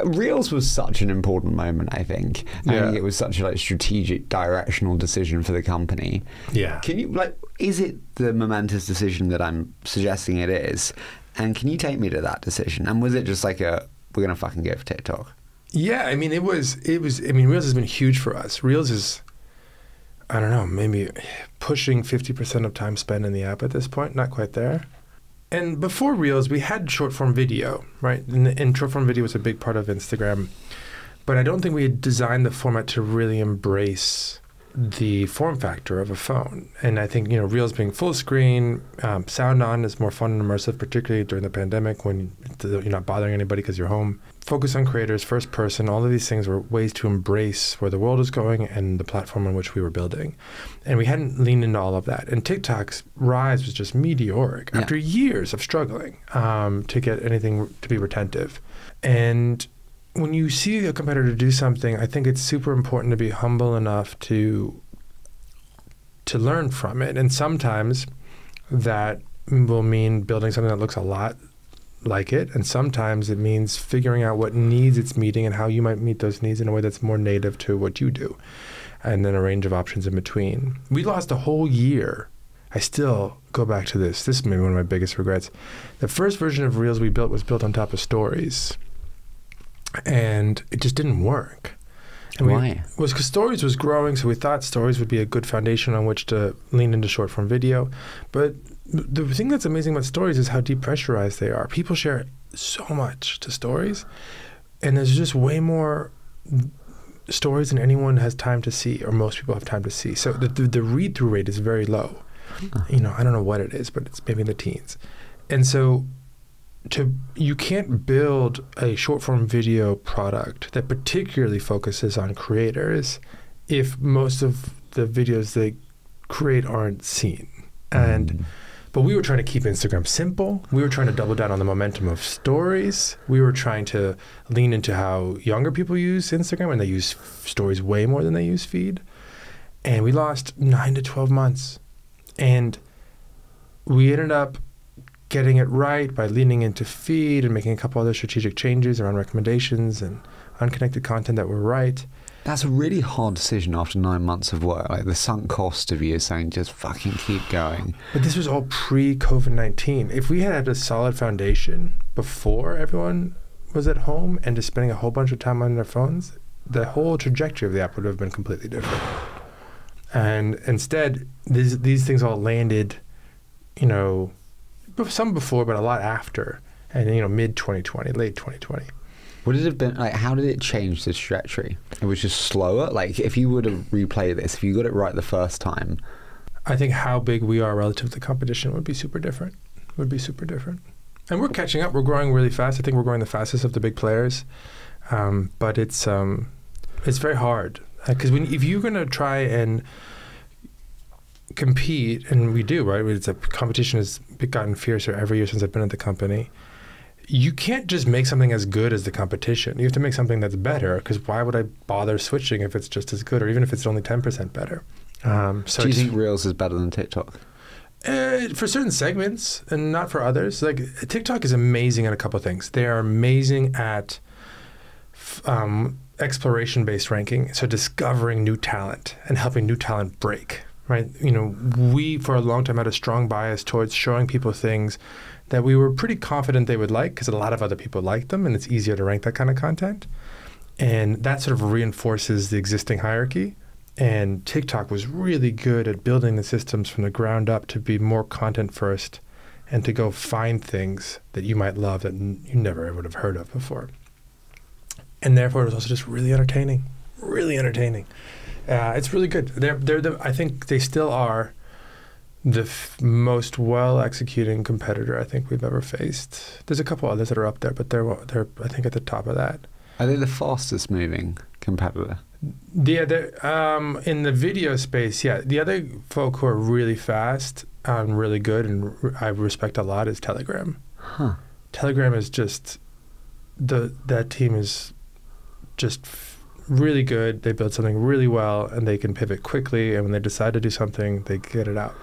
Reels was such an important moment, I think. I think it was such a strategic, directional decision for the company. Yeah. Can you, is it the momentous decision that I'm suggesting it is? And can you take me to that decision? And was it just we're going to fucking go for TikTok? Yeah, I mean, Reels has been huge for us. Reels is, I don't know, maybe pushing 50% of time spent in the app at this point, not quite there. And before Reels, we had short-form video, right? And short-form video was a big part of Instagram. But I don't think we had designed the format to really embrace the form factor of a phone. And I think, Reels being full screen, sound on is more fun and immersive, particularly during the pandemic when you're not bothering anybody because you're home. Focus on creators, first person, all of these things were ways to embrace where the world is going and the platform on which we were building. And we hadn't leaned into all of that. And TikTok's rise was just meteoric after years of struggling to get anything to be retentive. And when you see a competitor do something, I think it's super important to be humble enough to learn from it. And sometimes that will mean building something that looks a lot like it. And sometimes it means figuring out what needs it's meeting and how you might meet those needs in a way that's more native to what you do. And then a range of options in between. We lost a whole year. I still go back to this. This is maybe one of my biggest regrets. The first version of Reels we built was built on top of Stories. And it just didn't work. And Why? It was because Stories was growing, so we thought Stories would be a good foundation on which to lean into short-form video. But the thing that's amazing about Stories is how depressurized they are. People share so much to Stories, and there's just way more stories than anyone has time to see, or most people have time to see. So the read-through rate is very low. I don't know what it is, but it's maybe in the teens. And so you can't build a short-form video product that particularly focuses on creators if most of the videos they create aren't seen. But we were trying to keep Instagram simple. We were trying to double down on the momentum of Stories. We were trying to lean into how younger people use Instagram, and they use Stories way more than they use Feed. And we lost 9 to 12 months. And we ended up getting it right by leaning into Feed and making a couple other strategic changes around recommendations and unconnected content that were right. That's a really hard decision after 9 months of work. The sunk cost of you saying just fucking keep going. But this was all pre-COVID-19. If we had a solid foundation before everyone was at home and just spending a whole bunch of time on their phones, the whole trajectory of the app would have been completely different. And instead, these things all landed, some before, but a lot after, and mid-2020, late 2020. Would it have been how did it change the trajectory? It was just slower. If you were to replay this, if you got it right the first time, I think how big we are relative to the competition would be super different. And we're catching up. We're growing really fast. I think we're growing the fastest of the big players. But it's very hard because if you're going to try and compete, and we do, right? It's a competition has gotten fiercer every year since I've been at the company. You can't just make something as good as the competition. You have to make something that's better, because why would I bother switching if it's just as good, or even if it's only 10% better? So do you think Reels is better than TikTok? For certain segments and not for others. TikTok is amazing at a couple of things. They are amazing at exploration-based ranking, so discovering new talent and helping new talent break. Right? We for a long time had a strong bias towards showing people things that we were pretty confident they would like, because a lot of other people liked them, and it's easier to rank that kind of content. And that sort of reinforces the existing hierarchy. And TikTok was really good at building the systems from the ground up to be more content first and to go find things that you might love that you never would have heard of before. And therefore, it was also just really entertaining. It's really good. I think they still are the most well-executing competitor I think we've ever faced. There's a couple others that are up there, but they're I think at the top of that. Are they the fastest moving competitor? Yeah, in the video space, yeah. The other folk who are really fast and really good and I respect a lot is Telegram. Huh. Telegram is just, that team is just really good. They build something really well and they can pivot quickly, and when they decide to do something, they get it out.